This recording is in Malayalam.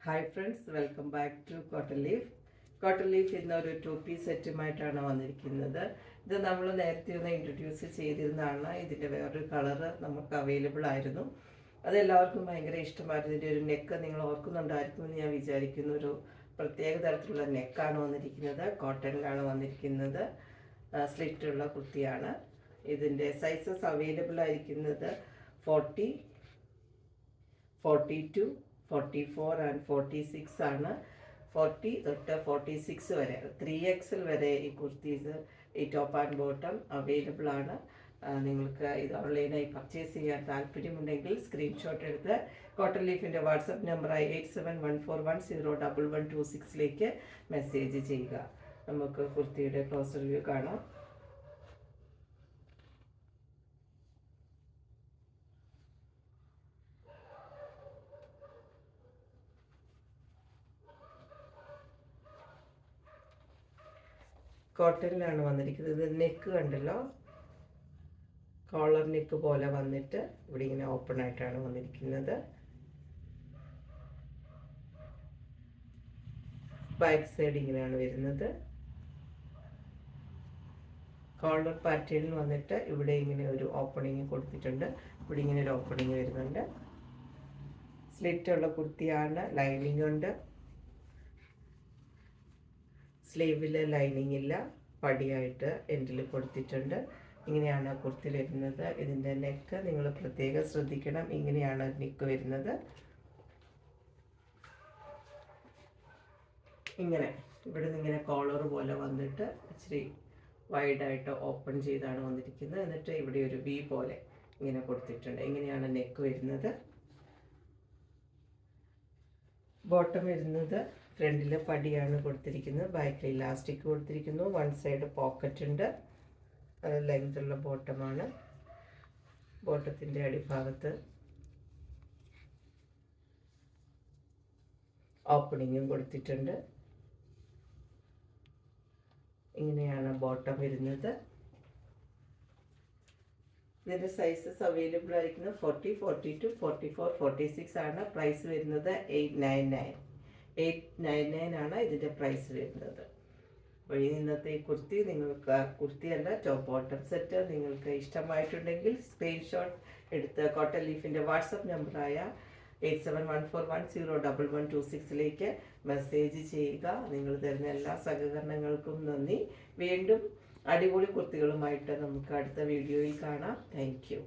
Hi friends, welcome back to cotton leaf. Cotton leaf ഇന്നൊരു 2-piece സെറ്റുമായിട്ടാണ് വന്നിരിക്കുന്നത്. ഇത് നമ്മൾ നേരത്തെ ഒന്ന് ഇൻട്രൊഡ്യൂസ് ചെയ്തിരുന്നതാണ്. ഇതിൻ്റെ വേറൊരു കളറ് നമുക്ക് അവൈലബിൾ ആയിരുന്നു. അതെല്ലാവർക്കും ഭയങ്കര ഇഷ്ടമായിരുന്നു. ഇതിൻ്റെ ഒരു നെക്ക് നിങ്ങൾ ഓർക്കുന്നുണ്ടായിരിക്കുമെന്ന് ഞാൻ വിചാരിക്കുന്നു. ഒരു പ്രത്യേക തരത്തിലുള്ള നെക്കാണ് വന്നിരിക്കുന്നത്. കോട്ടണിലാണ് വന്നിരിക്കുന്നത്. സ്ലിറ്റുള്ള കുർത്തിയാണ്. ഇതിൻ്റെ സൈസസ് അവൈലബിൾ ആയിരിക്കുന്നത് 40, 42, 44 ആൻഡ് 46 ആണ്. 40 തൊട്ട് 46 വരെ 3XL വരെ ഈ കുർത്തീസ്, ഈ ടോപ്പ് ആൻഡ് ബോട്ടം അവൈലബിൾ ആണ്. നിങ്ങൾക്ക് ഇത് ഓൺലൈനായി പർച്ചേസ് ചെയ്യാൻ താല്പര്യമുണ്ടെങ്കിൽ സ്ക്രീൻഷോട്ട് എടുത്ത് കോട്ടൺ ലീഫിൻ്റെ വാട്സപ്പ് നമ്പറായി 8714410126 മെസ്സേജ് ചെയ്യുക. നമുക്ക് കുർത്തിയുടെ ക്ലോസ് റിവ്യൂ കാണാം. കോട്ടണിലാണ് വന്നിരിക്കുന്നത്. നെക്ക് കണ്ടല്ലോ, കോളർ നെക്ക് പോലെ വന്നിട്ട് ഇവിടെ ഇങ്ങനെ ഓപ്പൺ ആയിട്ടാണ് വന്നിരിക്കുന്നത്. ബാക്ക് സൈഡ് ഇങ്ങനെയാണ് വരുന്നത്. കോളർ പാറ്റേണിൽ വന്നിട്ട് ഇവിടെ ഇങ്ങനെ ഒരു ഓപ്പണിങ് കൊടുത്തിട്ടുണ്ട്. ഇവിടെ ഇങ്ങനെ ഒരു ഓപ്പണിങ് വരുന്നുണ്ട്. സ്ലിറ്റുള്ള കുർത്തിയാണ്. ലൈനിങ് ഉണ്ട്. സ്ലീവിൽ ലൈനിങ് ഇല്ല, പടിയായിട്ട് എൻഡിൽ കൊടുത്തിട്ടുണ്ട്. ഇങ്ങനെയാണ് കുർത്തി വരുന്നത്. ഇതിൻ്റെ നെക്ക് നിങ്ങൾ പ്രത്യേകം ശ്രദ്ധിക്കണം. ഇങ്ങനെയാണ് നെക്ക് വരുന്നത്. ഇങ്ങനെ ഇവിടെ നിന്ന് ഇങ്ങനെ കോളർ പോലെ വന്നിട്ട് ഇച്ചിരി വൈഡായിട്ട് ഓപ്പൺ ചെയ്താണ് വന്നിരിക്കുന്നത്. എന്നിട്ട് ഇവിടെ ഒരു വി പോലെ ഇങ്ങനെ കൊടുത്തിട്ടുണ്ട്. ഇങ്ങനെയാണ് നെക്ക് വരുന്നത്. ബോട്ടം വരുന്നത് ഫ്രണ്ടിൽ പടിയാണ് കൊടുത്തിരിക്കുന്നത്. ബാക്കിൽ ഇലാസ്റ്റിക് കൊടുത്തിരിക്കുന്നു. വൺ സൈഡ് പോക്കറ്റ് ഉണ്ട്. ലെങ്തുള്ള ബോട്ടമാണ്. ബോട്ടത്തിൻ്റെ അടിഭാഗത്ത് ഓപ്പണിങ്ങും കൊടുത്തിട്ടുണ്ട്. ഇങ്ങനെയാണ് ബോട്ടം വരുന്നത്. ഇതിൻ്റെ സൈസസ് അവൈലബിൾ ആയിരിക്കുന്നത് 40, 42, 44, 46 ആണ്. പ്രൈസ് വരുന്നത് 899 ആണ് ഇതിൻ്റെ പ്രൈസ് വരുന്നത്. അപ്പോൾ ഇന്നത്തെ ഈ കുർത്തി നിങ്ങൾക്ക്, കുർത്തിയല്ല ടോപ്പ് ബോട്ടം സെറ്റ് നിങ്ങൾക്ക് ഇഷ്ടമായിട്ടുണ്ടെങ്കിൽ സ്ക്രീൻഷോട്ട് എടുത്ത് കോട്ടൺ ലീഫിൻ്റെ വാട്സപ്പ് നമ്പറായ 8714410126 മെസ്സേജ് ചെയ്യുക. നിങ്ങൾ തരുന്ന എല്ലാ സഹകരണങ്ങൾക്കും നന്ദി. വീണ്ടും അടിപൊളി കുർത്തികളുമായിട്ട് നമുക്ക് അടുത്ത വീഡിയോയിൽ കാണാം. Thank you.